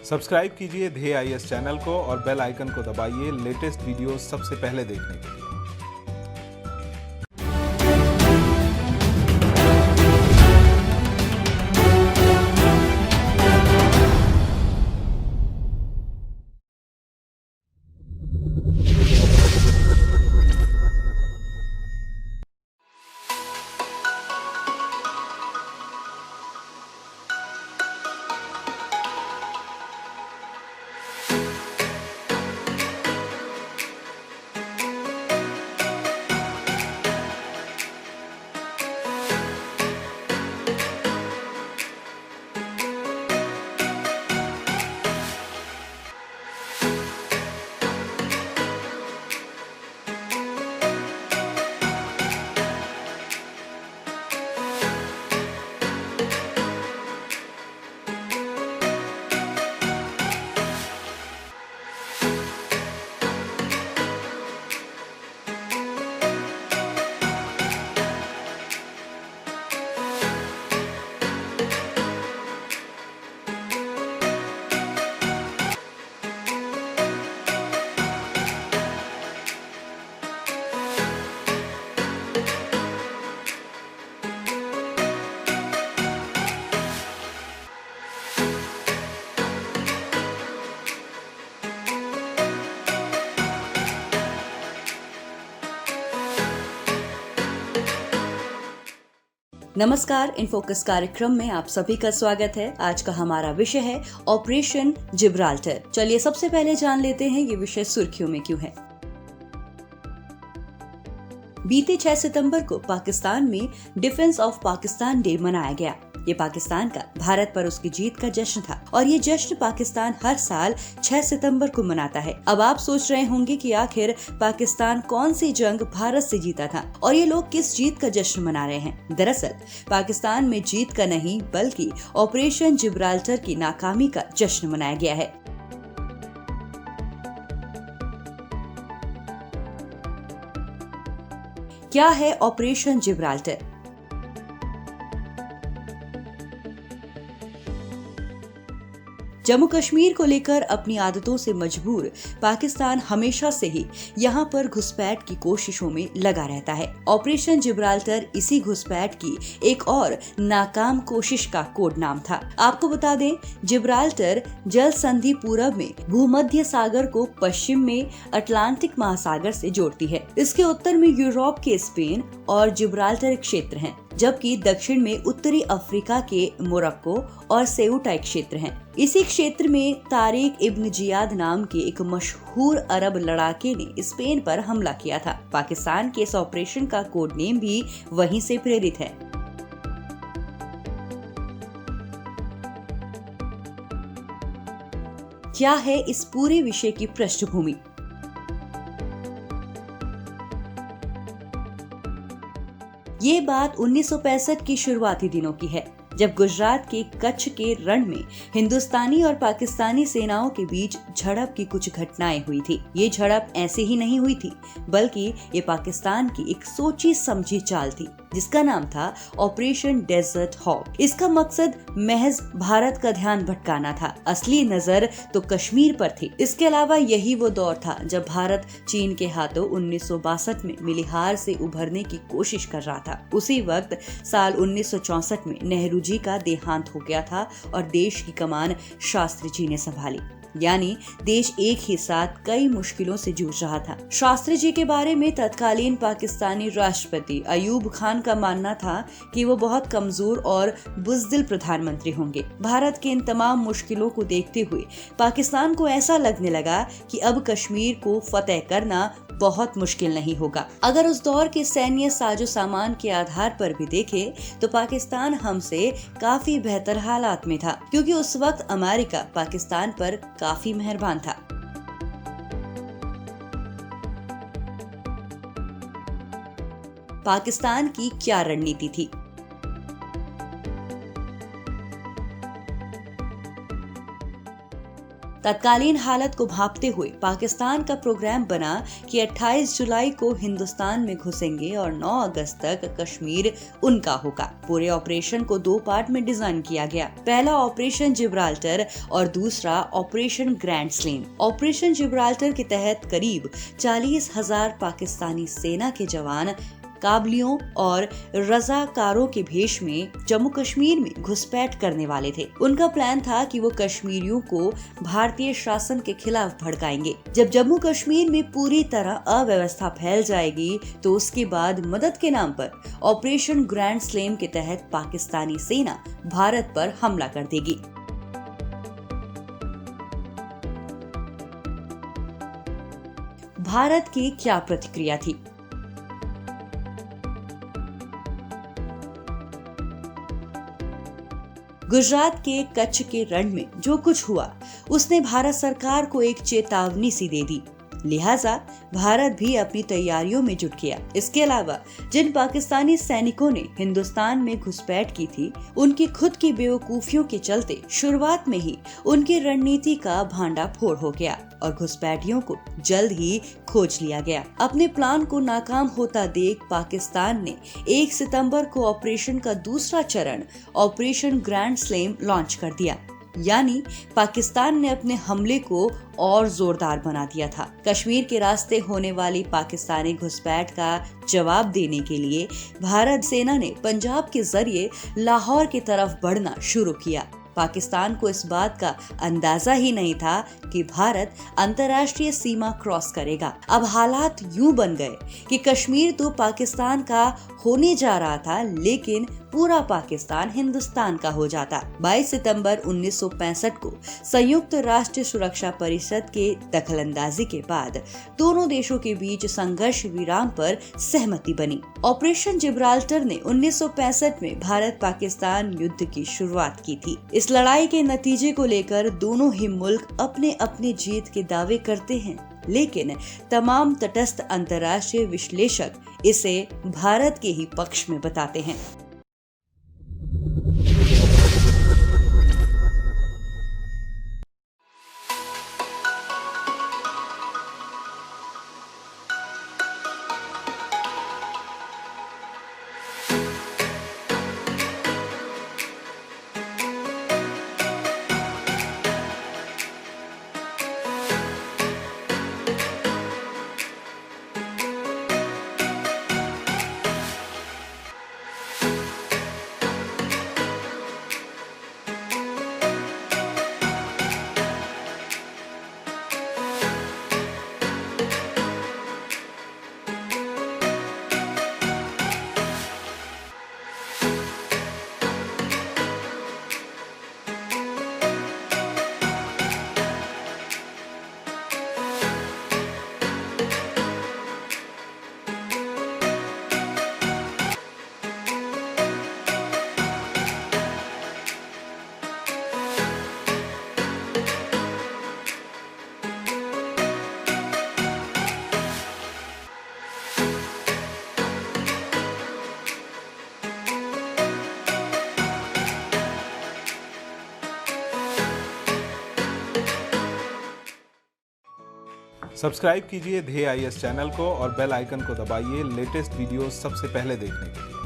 Subscribe कीजिए ध्येय IAS channel को और बेल आइकन को दबाइए लेटेस्ट वीडियो सबसे पहले देखने के लिए। नमस्कार, इनफोकस कार्यक्रम में आप सभी का स्वागत है। आज का हमारा विषय है ऑपरेशन जिब्राल्टर। चलिए सबसे पहले जान लेते हैं ये विषय सुर्खियों में क्यों है। बीते 6 सितंबर को पाकिस्तान में डिफेंस ऑफ पाकिस्तान डे मनाया गया। ये पाकिस्तान का भारत पर उसकी जीत का जश्न था और ये जश्न पाकिस्तान हर साल 6 सितंबर को मनाता है। अब आप सोच रहे होंगे कि आखिर पाकिस्तान कौन सी जंग भारत से जीता था और ये लोग किस जीत का जश्न मना रहे हैं। दरअसल पाकिस्तान में जीत का नहीं बल्कि ऑपरेशन जिब्राल्टर की नाकामी का जश्न मनाया गया है। क्या है ऑपरेशन जिब्राल्टर? जम्मू कश्मीर को लेकर अपनी आदतों से मजबूर पाकिस्तान हमेशा से ही यहाँ पर घुसपैठ की कोशिशों में लगा रहता है। ऑपरेशन जिब्राल्टर इसी घुसपैठ की एक और नाकाम कोशिश का कोड नाम था। आपको बता दें, जिब्राल्टर जल संधि पूरब में भूमध्य सागर को पश्चिम में अटलांटिक महासागर से जोड़ती है। इसके उत्तर में यूरोप के स्पेन और जिब्राल्टर क्षेत्र हैं, जबकि दक्षिण में उत्तरी अफ्रीका के मोरक्को और सेऊटा क्षेत्र हैं। इसी क्षेत्र में तारिक इब्न जियाद नाम के एक मशहूर अरब लड़ाके ने स्पेन पर हमला किया था। पाकिस्तान के इस ऑपरेशन का कोड नेम भी वहीं से प्रेरित है। क्या है इस पूरे विषय की पृष्ठभूमि? ये बात 1965 की शुरुआती दिनों की है, जब गुजरात के कच्छ के रण में हिंदुस्तानी और पाकिस्तानी सेनाओं के बीच झड़प की कुछ घटनाएं हुई थी। ये झड़प ऐसे ही नहीं हुई थी, बल्कि ये पाकिस्तान की एक सोची समझी चाल थी, जिसका नाम था ऑपरेशन डेजर्ट हॉक। इसका मकसद महज भारत का ध्यान भटकाना था। असली नजर तो कश्मीर पर थी। इसके अलावा यही वो दौर था जब भारत चीन के हाथों 1962 में मिली हार से उभरने की कोशिश कर रहा था। उसी वक्त साल 1964 में नेहरू जी का देहांत हो गया था और देश की कमान शास्त्री जी ने संभाली। यानी देश एक ही साथ कई मुश्किलों से जूझ रहा था। शास्त्री जी के बारे में तत्कालीन पाकिस्तानी राष्ट्रपति अयूब खान का मानना था कि वो बहुत कमजोर और बुज़दिल प्रधानमंत्री होंगे। भारत के इन तमाम मुश्किलों को देखते हुए पाकिस्तान को ऐसा लगने लगा कि अब कश्मीर को फतेह करना बहुत मुश्किल नहीं होगा। अगर उस दौर के सैन्य साजो सामान के आधार पर भी देखें तो पाकिस्तान हमसे काफी बेहतर हालात में था, क्योंकि उस वक्त अमेरिका पाकिस्तान पर काफी मेहरबान था। पाकिस्तान की क्या रणनीति थी? तत्कालीन हालत को भांपते हुए पाकिस्तान का प्रोग्राम बना कि 28 जुलाई को हिंदुस्तान में घुसेंगे और 9 अगस्त तक कश्मीर उनका होगा। पूरे ऑपरेशन को 2 पार्ट में डिजाइन किया गया। पहला ऑपरेशन जिब्राल्टर और दूसरा operation grand slam. Operation Gibraltar के तहत करीब 40,000 पाकिस्तानी सेना के जवान काबलियों और रजाकारों के भेष में जम्मू कश्मीर में घुसपैठ करने वाले थे। उनका प्लान था कि वो कश्मीरियों को भारतीय शासन के खिलाफ भड़काएंगे। जब जम्मू कश्मीर में पूरी तरह अव्यवस्था फैल जाएगी तो उसके बाद मदद के नाम पर ऑपरेशन ग्रैंड स्लैम के तहत पाकिस्तानी सेना भारत पर हमला कर देगी। भारत की क्या प्रतिक्रिया थी? गुजरात के कच्छ के रण में जो कुछ हुआ उसने भारत सरकार को एक चेतावनी सी दे दी। लिहाजा भारत भी अपनी तैयारियों में जुट गया। इसके अलावा जिन पाकिस्तानी सैनिकों ने हिंदुस्तान में घुसपैठ की थी, उनकी खुद की बेवकूफियों के चलते शुरुआत में ही उनकी रणनीति का भांडा फोड़ हो गया और घुसपैठियों को जल्द ही खोज लिया गया। अपने प्लान को नाकाम होता देख पाकिस्तान ने 1 सितंबर को ऑपरेशन का दूसरा चरण ऑपरेशन ग्रैंड स्लैम लॉन्च कर दिया। यानी पाकिस्तान ने अपने हमले को और जोरदार बना दिया था। कश्मीर के रास्ते होने वाली पाकिस्तानी घुसपैठ का जवाब देने के लिए भारत सेना ने पंजाब के जरिए लाहौर की तरफ बढ़ना शुरू किया। पाकिस्तान को इस बात का अंदाजा ही नहीं था कि भारत अंतर्राष्ट्रीय सीमा क्रॉस करेगा। अब हालात यूं बन गए कि कश्मीर तो पाकिस्तान का होने जा रहा था, लेकिन पूरा पाकिस्तान हिंदुस्तान का हो जाता। 22 सितंबर 1965 को संयुक्त राष्ट्र सुरक्षा परिषद के दखलंदाजी के बाद दोनों देशों के बीच संघर्ष विराम पर सहमति बनी। ऑपरेशन जिब्राल्टर ने 1965 में भारत पाकिस्तान युद्ध की शुरुआत की थी। इस लड़ाई के नतीजे को लेकर दोनों ही मुल्क अपने अपने जीत के दावे करते हैं, लेकिन तमाम तटस्थ अंतर्राष्ट्रीय विश्लेषक इसे भारत के ही पक्ष में बताते हैं। सब्सक्राइब कीजिए ध्येय IAS चैनल को और बेल आइकन को दबाइए लेटेस्ट वीडियोस सबसे पहले देखने के लिए।